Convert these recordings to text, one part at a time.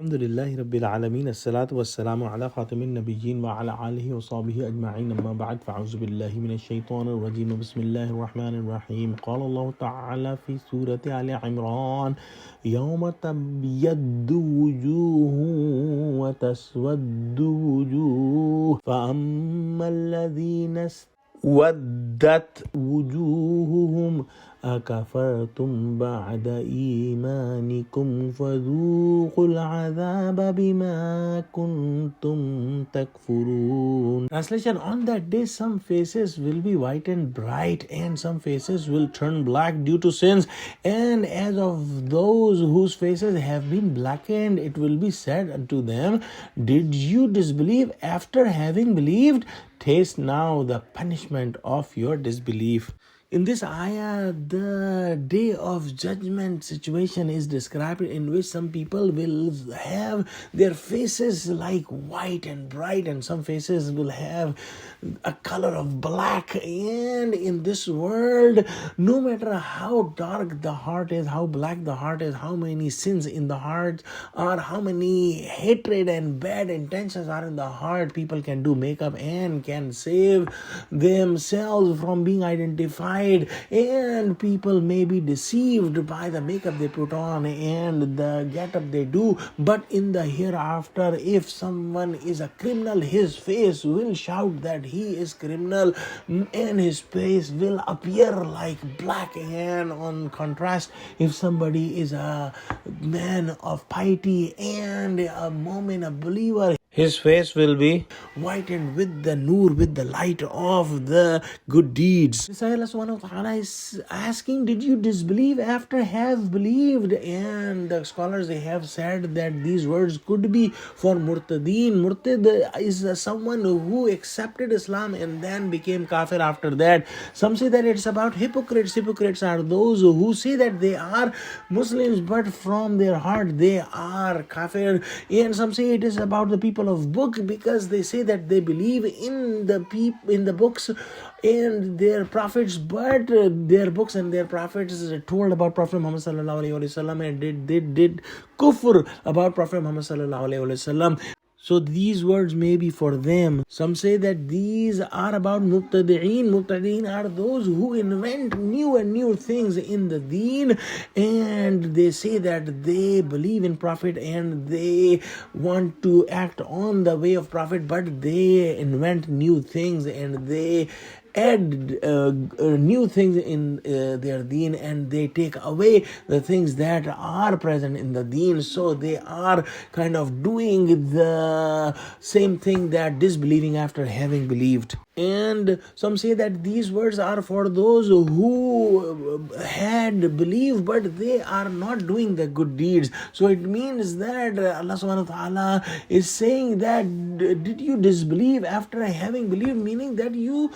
Alhamdulillahi Rabbil Alameen. As-salatu was-salamu ala khatamin nabiyyin wa ala alihi wa sahbihi ajma'in. Amma ba'd, fa'auzu billahi minash shaitanir rajim. Bismillahir rahmanir rahim. Qala Allah ta'ala fi Surah Al-E-Imran, yawma tabyaddu wujuhun wa taswaddu wujuh. Fa amma alladhina ودت وجوههم أكفرتم بعد إيمانكم فذوقوا العذاب بما كنتم تكفرون. Translation: on that day some faces will be white and bright, and some faces will turn black due to sins, and as of those whose faces have been blackened, it will be said unto them, did you disbelieve after having believed? Taste now the punishment of your disbelief. In this ayah, the day of judgment situation is described, in which some people will have their faces like white and bright, and some faces will have a color of black. And in this world, no matter how dark the heart is, how black the heart is, how many sins in the heart are, how many hatred and bad intentions are in the heart, people can do makeup and can save themselves from being identified, and people may be deceived by the makeup they put on and the get-up they do. But in the hereafter, if someone is a criminal, his face will shout that he is criminal, and his face will appear like black. And on contrast, if somebody is a man of piety and a mu'min, a believer, his face will be whitened with the nur, with the light of the good deeds. Allah subhanahu wa ta'ala is asking, did you disbelieve after have believed? And the scholars, they have said that these words could be for murtadeen. Murtad is someone who accepted Islam and then became kafir after that. Some say that it's about hypocrites. Hypocrites are those who say that they are Muslims, but from their heart they are kafir. And some say it is about the people of book, because they say that they believe in the books and their prophets, but their books and their prophets told about Prophet Muhammad sallallahu alaihi wasallam, and did kufr about Prophet Muhammad sallallahu alaihi wasallam. So these words may be for them. Some say that these are about mubtadi'een. Mubtadi'een are those who invent new and new things in the deen, and they say that they believe in Prophet and they want to act on the way of Prophet, but they invent new things and they add new things in their deen, and they take away the things that are present in the deen. So they are kind of doing the same thing that disbelieving after having believed. And some say that these words are for those who had believed but they are not doing the good deeds. So it means that Allah subhanahu wa ta'ala is saying that did you disbelieve after having believed, meaning that you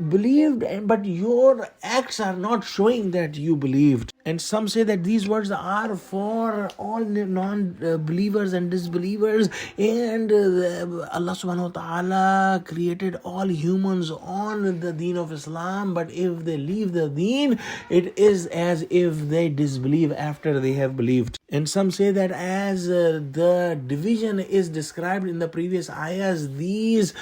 believed but your acts are not showing that you believed. And some say that these words are for all non-believers and disbelievers, and Allah subhanahu wa ta'ala created all humans on the deen of Islam, but if they leave the deen, it is as if they disbelieve after they have believed. And some say that as the division is described in the previous ayahs, these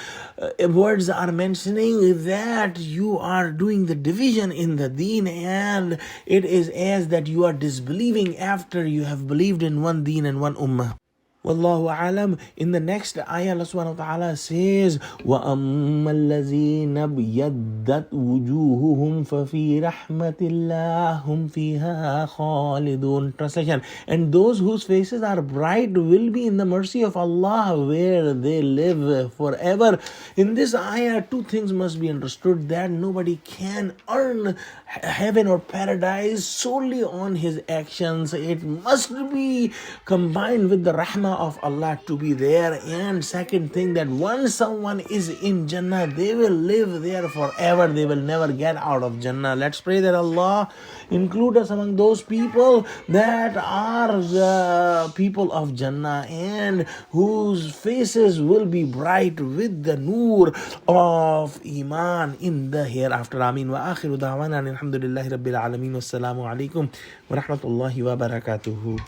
words are mentioning that you are doing the division in the deen, and it is as that you are disbelieving after you have believed in one deen and one ummah. Wallahu alam. In the next ayah, Allah subhanahu wa ta'ala says, وَأَمَّا الَّذِينَ ابْيَضَّتْ وُجُوهُهُمْ فَفِي رَحْمَةِ اللَّهِ هُمْ فِيهَا خَالِدُونَ. Translation: and those whose faces are bright will be in the mercy of Allah, where they live forever. In this ayah, two things must be understood: that nobody can earn heaven or paradise solely on his actions. It must be combined with the rahmah of Allah to be there. And second thing, that once someone is in Jannah, they will live there forever. They will never get out of Jannah. Let's pray that Allah include us among those people that are the people of Jannah and whose faces will be bright with the nur of Iman in the hereafter. Ameen. Wa akhiru da'wana alhamdulillahi rabbil alameen. Wassalamu alaikum wa rahmatullahi wa barakatuhu.